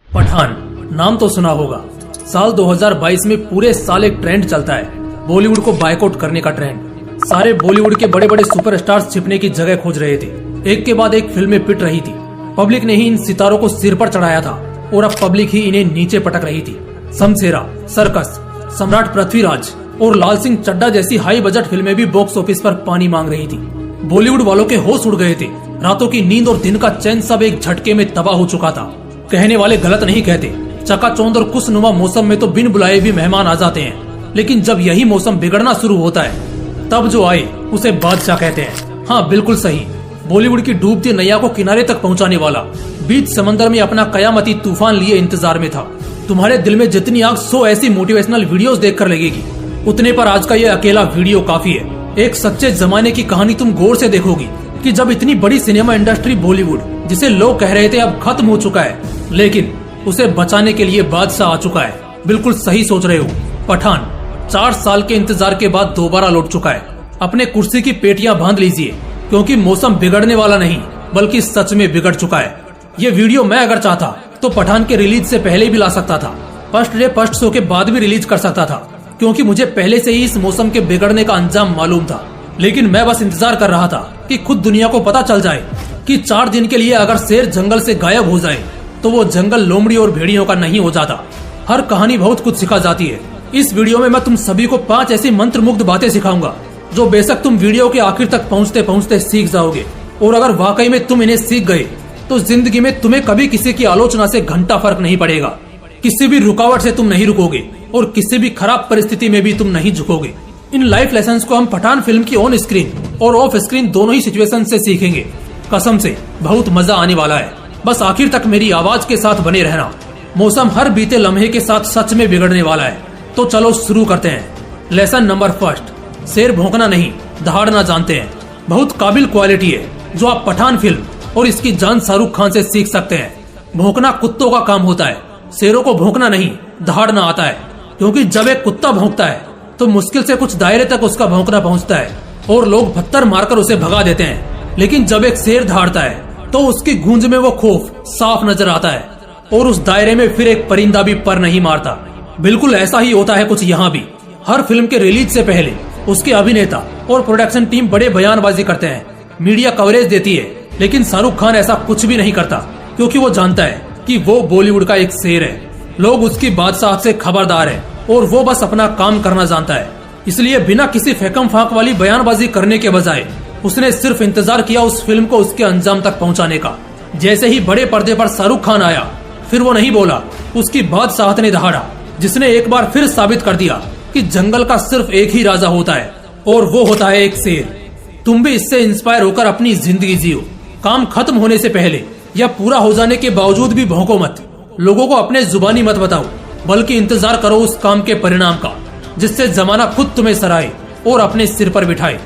पठान नाम तो सुना होगा। साल 2022 में पूरे साल एक ट्रेंड चलता है, बॉलीवुड को बायकॉट करने का ट्रेंड। सारे बॉलीवुड के बड़े बड़े सुपरस्टार्स छिपने की जगह खोज रहे थे। एक के बाद एक फिल्में पिट रही थी। पब्लिक ने ही इन सितारों को सिर पर चढ़ाया था और अब पब्लिक ही इन्हें नीचे पटक रही थी। शमशेरा, सर्कस, सम्राट पृथ्वीराज और लाल सिंह चड्ढा जैसी हाई बजट फिल्में भी बॉक्स ऑफिस पर पानी मांग रही थी। बॉलीवुड वालों के होश उड़ गए थे। रातों की नींद और दिन का चैन सब एक झटके में तबाह हो चुका था। कहने वाले गलत नहीं कहते, चकाचौंध और खुशनुमा मौसम में तो बिन बुलाए भी मेहमान आ जाते हैं, लेकिन जब यही मौसम बिगड़ना शुरू होता है तब जो आए उसे बादशाह कहते हैं। हाँ, बिल्कुल सही। बॉलीवुड की डूबती नैया को किनारे तक पहुंचाने वाला बीच समंदर में अपना कयामती तूफान लिए इंतजार में था। तुम्हारे दिल में जितनी आग 100 ऐसी मोटिवेशनल वीडियोस देखकर लगेगी, उतने पर आज का ये अकेला वीडियो काफी है। एक सच्चे जमाने की कहानी तुम गौर से देखोगी कि जब इतनी बड़ी सिनेमा इंडस्ट्री बॉलीवुड, जिसे लोग कह रहे थे अब खत्म हो चुका है, लेकिन उसे बचाने के लिए बादशाह आ चुका है। बिल्कुल सही सोच रहे हो। पठान 4 साल के इंतजार के बाद दोबारा लौट चुका है। अपने कुर्सी की पेटियां बांध लीजिए, क्योंकि मौसम बिगड़ने वाला नहीं बल्कि सच में बिगड़ चुका है। ये वीडियो मैं अगर चाहता तो पठान के रिलीज से पहले भी ला सकता था। फर्स्ट डे फर्स्ट शो के बाद भी रिलीज कर सकता था, क्योंकि मुझे पहले से ही इस मौसम के बिगड़ने का अंजाम मालूम था। लेकिन मैं बस इंतजार कर रहा था कि खुद दुनिया को पता चल जाए कि 4 दिन के लिए अगर शेर जंगल से गायब हो जाए तो वो जंगल लोमड़ी और भेड़ियों का नहीं हो जाता। हर कहानी बहुत कुछ सिखा जाती है। इस वीडियो में मैं तुम सभी को 5 ऐसी मंत्र मुग्ध बातें सिखाऊंगा जो बेशक तुम वीडियो के आखिर तक पहुंचते पहुंचते सीख जाओगे। और अगर वाकई में तुम इन्हें सीख गए तो जिंदगी में तुम्हें कभी किसी की आलोचना से घंटा फर्क नहीं पड़ेगा। किसी भी रुकावट से तुम नहीं रुकोगे और किसी भी खराब परिस्थिति में भी तुम नहीं झुकोगे। इन लाइफ लेसन्स को हम पठान फिल्म की ऑन स्क्रीन और ऑफ स्क्रीन दोनों ही सिचुएशन से सीखेंगे। कसम से बहुत मजा आने वाला है। बस आखिर तक मेरी आवाज के साथ बने रहना। मौसम हर बीते लम्हे के साथ सच में बिगड़ने वाला है। तो चलो शुरू करते हैं। लेसन नंबर फर्स्ट, शेर भौंकना नहीं दहाड़ना जानते हैं। बहुत काबिल क्वालिटी है जो आप पठान फिल्म और इसकी जान शाहरुख खान से सीख सकते हैं। भौंकना कुत्तों का काम होता है, शेरों को भौंकना नहीं दहाड़ना आता है। क्योंकि जब एक कुत्ता भौंकता है तो मुश्किल से कुछ दायरे तक उसका भौंकना पहुंचता है और लोग पत्थर मारकर उसे भगा देते हैं। लेकिन जब एक शेर दहाड़ता है तो उसकी गूंज में वो खौफ साफ नजर आता है और उस दायरे में फिर एक परिंदा भी पर नहीं मारता। बिल्कुल ऐसा ही होता है कुछ यहाँ भी। हर फिल्म के रिलीज से पहले उसके अभिनेता और प्रोडक्शन टीम बड़े बयानबाजी करते हैं, मीडिया कवरेज देती है। लेकिन शाहरुख खान ऐसा कुछ भी नहीं करता, क्योंकि वो जानता है कि वो बॉलीवुड का एक शेर है। लोग उसकी बादशाह से खबरदार है और वो बस अपना काम करना जानता है। इसलिए बिना किसी फेकम फाक वाली बयानबाजी करने के बजाय उसने सिर्फ इंतजार किया उस फिल्म को उसके अंजाम तक पहुंचाने का। जैसे ही बड़े पर्दे पर शाहरुख खान आया, फिर वो नहीं बोला, उसकी बादशाहत ने दहाड़ा, जिसने एक बार फिर साबित कर दिया कि जंगल का सिर्फ एक ही राजा होता है और वो होता है एक शेर। तुम भी इससे इंस्पायर होकर अपनी जिंदगी जियो। काम खत्म होने से पहले या पूरा हो जाने के बावजूद भी भौंको मत। लोगों को अपने जुबानी मत बताओ, बल्कि इंतजार करो उस काम के परिणाम का, जिससे जमाना खुद तुम्हें सराहे और अपने सिर पर बिठाए।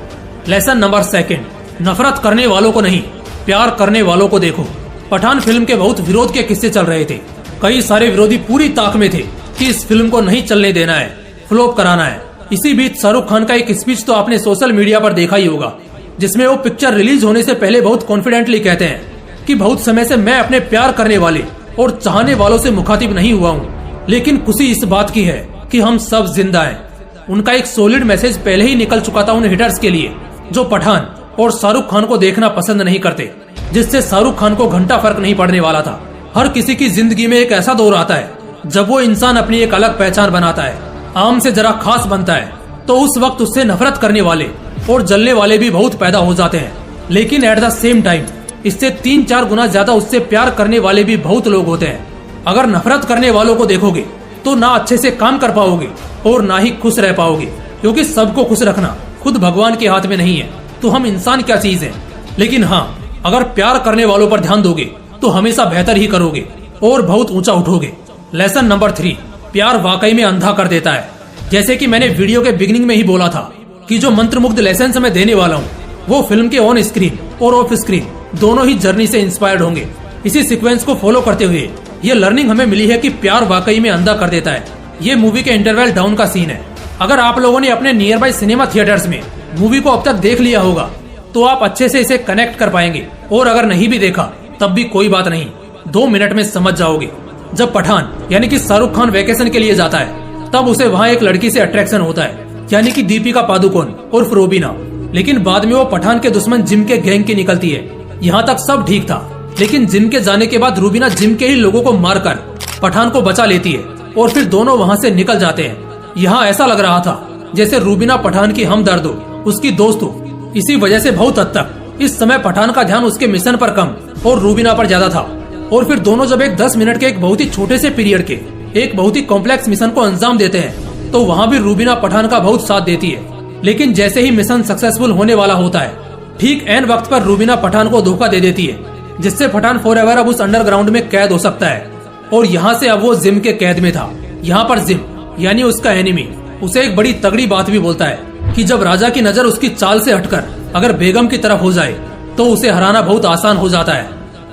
लेसन नंबर सेकंड, नफरत करने वालों को नहीं प्यार करने वालों को देखो। पठान फिल्म के बहुत विरोध के किस्से चल रहे थे। कई सारे विरोधी पूरी ताक में थे कि इस फिल्म को नहीं चलने देना है, फ्लॉप कराना है। इसी बीच शाहरुख खान का एक स्पीच तो आपने सोशल मीडिया पर देखा ही होगा, जिसमें वो पिक्चर रिलीज होने से पहले बहुत कॉन्फिडेंटली कहते हैं कि बहुत समय से मैं अपने प्यार करने वाले और चाहने वालों से मुखातिब नहीं हुआ हूँ, लेकिन खुशी इस बात की है कि हम सब जिंदा हैं। उनका एक सॉलिड मैसेज पहले ही निकल चुका था उन हिटर्स के लिए जो पठान और शाहरुख खान को देखना पसंद नहीं करते, जिससे शाहरुख खान को घंटा फर्क नहीं पड़ने वाला था। हर किसी की जिंदगी में एक ऐसा दौर आता है जब वो इंसान अपनी एक अलग पहचान बनाता है, आम से जरा खास बनता है, तो उस वक्त उससे नफरत करने वाले और जलने वाले भी बहुत पैदा हो जाते हैं। लेकिन एट द सेम टाइम इससे 3-4 गुना ज्यादा उससे प्यार करने वाले भी बहुत लोग होते हैं। अगर नफरत करने वालों को देखोगे तो ना अच्छे से काम कर पाओगे और ना ही खुश रह पाओगे, क्योंकि सबको खुश रखना खुद भगवान के हाथ में नहीं है, तो हम इंसान क्या चीज है। लेकिन हाँ, अगर प्यार करने वालों पर ध्यान दोगे तो हमेशा बेहतर ही करोगे और बहुत ऊंचा उठोगे। लेसन नंबर 3, प्यार वाकई में अंधा कर देता है। जैसे कि मैंने वीडियो के बिगिनिंग में ही बोला था कि जो मंत्रमुग्ध लेसन मैं देने वाला हूँ वो फिल्म के ऑन स्क्रीन और ऑफ स्क्रीन दोनों ही जर्नी से इंस्पायर्ड होंगे। इसी सीक्वेंस को फॉलो करते हुए ये लर्निंग हमें मिली है कि प्यार वाकई में अंधा कर देता है। ये मूवी के इंटरवल डाउन का सीन है। अगर आप लोगों ने अपने नियर बाय सिनेमा थिएटर्स में मूवी को अब तक देख लिया होगा तो आप अच्छे से इसे कनेक्ट कर पाएंगे, और अगर नहीं भी देखा तब भी कोई बात नहीं, 2 मिनट में समझ जाओगे। जब पठान यानी कि शाहरुख खान वेकेशन के लिए जाता है तब उसे वहाँ एक लड़की से अट्रैक्शन होता है, यानी कि दीपिका पादुकोण उर्फ रूबीना। लेकिन बाद में वो पठान के दुश्मन जिम के गैंग की निकलती है। यहाँ तक सब ठीक था, लेकिन जिम के जाने के बाद रूबीना जिम के ही लोगों को मारकर पठान को बचा लेती है और फिर दोनों वहाँ से निकल जाते हैं। यहाँ ऐसा लग रहा था जैसे रूबीना पठान की हमदर्द हो, उसकी दोस्त हो। इसी वजह से बहुत हद तक इस समय पठान का ध्यान उसके मिशन पर कम और रूबीना पर ज्यादा था। और फिर दोनों जब एक 10 मिनट के एक बहुत ही छोटे से पीरियड के एक बहुत ही कॉम्प्लेक्स मिशन को अंजाम देते हैं तो वहाँ भी रूबीना पठान का बहुत साथ देती है। लेकिन जैसे ही मिशन सक्सेसफुल होने वाला होता है, ठीक एन वक्त पर रूबीना पठान को धोखा दे देती है, जिससे पठान फॉरएवर अब उस अंडरग्राउंड में कैद हो सकता है। और यहाँ से अब वो जिम के कैद में था। यहाँ पर जिम यानी उसका एनिमी उसे एक बड़ी तगड़ी बात भी बोलता है कि जब राजा की नजर उसकी चाल से हटकर अगर बेगम की तरफ हो जाए तो उसे हराना बहुत आसान हो जाता है।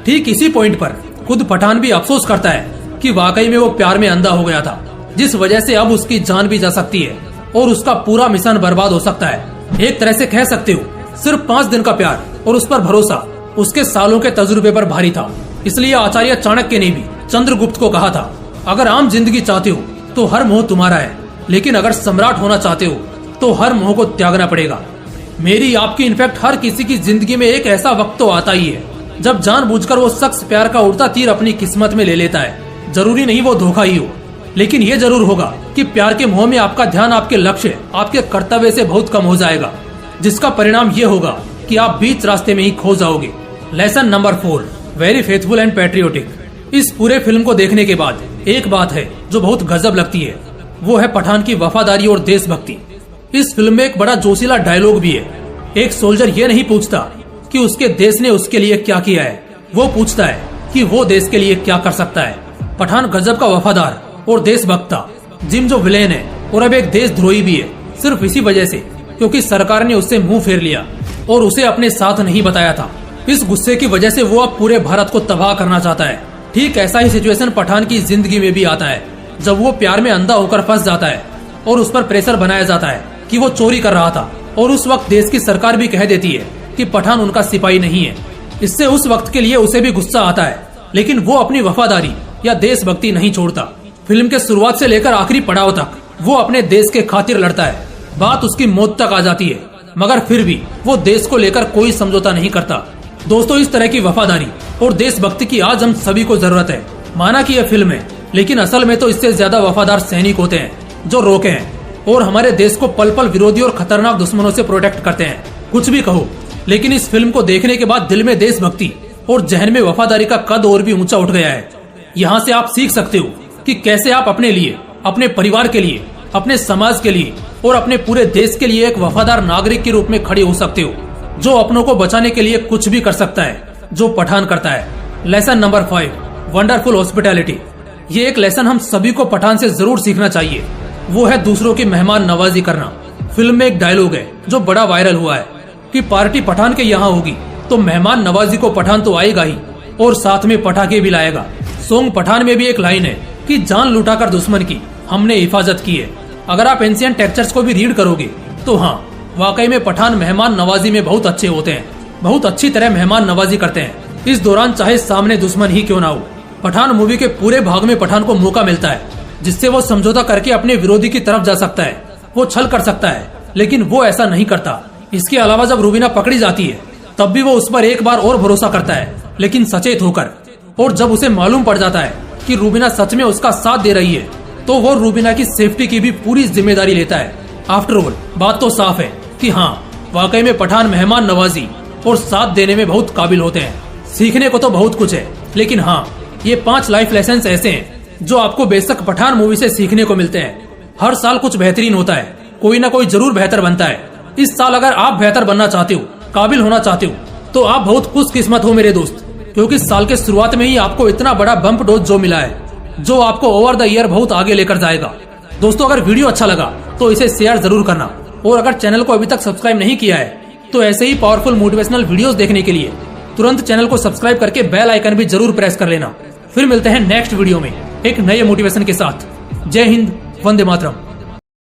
ठीक इसी पॉइंट पर खुद पठान भी अफसोस करता है कि वाकई में वो प्यार में अंधा हो गया था, जिस वजह से अब उसकी जान भी जा सकती है और उसका पूरा मिशन बर्बाद हो सकता है। एक तरह से कह सकते हो सिर्फ 5 दिन का प्यार और उस पर भरोसा उसके सालों के तजुर्बे पर भारी था। इसलिए आचार्य चाणक्य ने भी चंद्रगुप्त को कहा था, अगर आम जिंदगी चाहते हो तो हर मोह तुम्हारा है, लेकिन अगर सम्राट होना चाहते हो तो हर मोह को त्यागना पड़ेगा। मेरी आपकी इनफैक्ट हर किसी की जिंदगी में एक ऐसा वक्त तो आता ही है जब जानबूझकर वो शख्स प्यार का उड़ता तीर अपनी किस्मत में ले लेता है। जरूरी नहीं वो धोखा ही हो, लेकिन ये जरूर होगा कि प्यार के मोह में आपका ध्यान आपके लक्ष्य, आपके कर्तव्य से बहुत कम हो जाएगा, जिसका परिणाम ये होगा कि आप बीच रास्ते में ही खो जाओगे। Lesson number 4, very faithful and patriotic. इस पूरे फिल्म को देखने के बाद एक बात है जो बहुत गजब लगती है, वो है पठान की वफादारी और देशभक्ति। इस फिल्म में एक बड़ा जोशीला डायलॉग भी है। एक सोल्जर ये नहीं पूछता कि उसके देश ने उसके लिए क्या किया है, वो पूछता है कि वो देश के लिए क्या कर सकता है। पठान गजब का वफादार और देशभक्त था। जिम जो विलेन है और अब एक देशद्रोही भी है, सिर्फ इसी वजह से क्योंकि सरकार ने उससे मुंह फेर लिया और उसे अपने साथ नहीं बताया था। इस गुस्से की वजह से वो अब पूरे भारत को तबाह करना चाहता है। ठीक ऐसा ही सिचुएशन पठान की जिंदगी में भी आता है, जब वो प्यार में अंधा होकर फंस जाता है और उस पर प्रेशर बनाया जाता है कि वो चोरी कर रहा था। और उस वक्त देश की सरकार भी कह देती है कि पठान उनका सिपाही नहीं है। इससे उस वक्त के लिए उसे भी गुस्सा आता है, लेकिन वो अपनी वफादारी या देशभक्ति नहीं छोड़ता। फिल्म के शुरुआत से लेकर आखिरी पड़ाव तक वो अपने देश के खातिर लड़ता है। बात उसकी मौत तक आ जाती है, मगर फिर भी वो देश को लेकर कोई समझौता नहीं करता। दोस्तों, इस तरह की वफादारी और देशभक्ति की आज हम सभी को जरूरत है। माना कि यह फिल्म है, लेकिन असल में तो इससे ज्यादा वफादार सैनिक होते हैं जो रोके हैं और हमारे देश को पल पल विरोधी और खतरनाक दुश्मनों से प्रोटेक्ट करते हैं। कुछ भी कहो, लेकिन इस फिल्म को देखने के बाद दिल में देशभक्ति और जहन में वफादारी का कद और भी ऊंचा उठ गया है। यहाँ से आप सीख सकते हो कि कैसे आप अपने लिए, अपने परिवार के लिए, अपने समाज के लिए और अपने पूरे देश के लिए एक वफादार नागरिक के रूप में खड़े हो सकते हो, जो अपनों को बचाने के लिए कुछ भी कर सकता है, जो पठान करता है। Lesson number 5, wonderful hospitality. ये एक लेसन हम सभी को पठान से जरूर सीखना चाहिए, वो है दूसरों की मेहमान नवाजी करना। फिल्म में एक डायलॉग है जो बड़ा वायरल हुआ है कि पार्टी पठान के यहाँ होगी तो मेहमान नवाजी को पठान तो आएगा ही और साथ में पटाखे भी लाएगा। सॉन्ग पठान में भी एक लाइन है कि जान लुटाकर दुश्मन की हमने हिफाजत की है। अगर आप एंशिएंट टेक्सचर्स को भी रीड करोगे तो हाँ, वाकई में पठान मेहमान नवाजी में बहुत अच्छे होते हैं, बहुत अच्छी तरह मेहमान नवाजी करते हैं। इस दौरान चाहे सामने दुश्मन ही क्यों ना हो, पठान मूवी के पूरे भाग में पठान को मौका मिलता है जिससे वो समझौता करके अपने विरोधी की तरफ जा सकता है, वो छल कर सकता है, लेकिन वो ऐसा नहीं करता। इसके अलावा जब रूबीना पकड़ी जाती है तब भी वो उस पर एक बार और भरोसा करता है, लेकिन सचेत होकर। और जब उसे मालूम पड़ जाता है कि रूबीना सच में उसका साथ दे रही है तो वो रूबीना की सेफ्टी की भी पूरी जिम्मेदारी लेता है। आफ्टर ऑल बात तो साफ है कि हाँ, वाकई में पठान मेहमान नवाजी और साथ देने में बहुत काबिल होते हैं। सीखने को तो बहुत कुछ है, लेकिन हाँ, ये 5 लाइफ लेसन ऐसे हैं जो आपको बेशक पठान मूवी से सीखने को मिलते हैं। हर साल कुछ बेहतरीन होता है, कोई ना कोई जरूर बेहतर बनता है। इस साल अगर आप बेहतर बनना चाहते हो, काबिल होना चाहते हो, तो आप बहुत खुशकिस्मत हो मेरे दोस्त, क्योंकि साल के शुरुआत में ही आपको इतना बड़ा बम्प डोज जो मिला है, जो आपको ओवर द ईयर बहुत आगे लेकर जाएगा। दोस्तों, अगर वीडियो अच्छा लगा तो इसे शेयर जरूर करना, और अगर चैनल को अभी तक सब्सक्राइब नहीं किया है तो ऐसे ही पावरफुल मोटिवेशनल वीडियोस देखने के लिए तुरंत चैनल को सब्सक्राइब करके बेल आइकन भी जरूर प्रेस कर लेना। फिर मिलते हैं नेक्स्ट वीडियो में एक नए मोटिवेशन के साथ। जय हिंद, वंदे मातरम।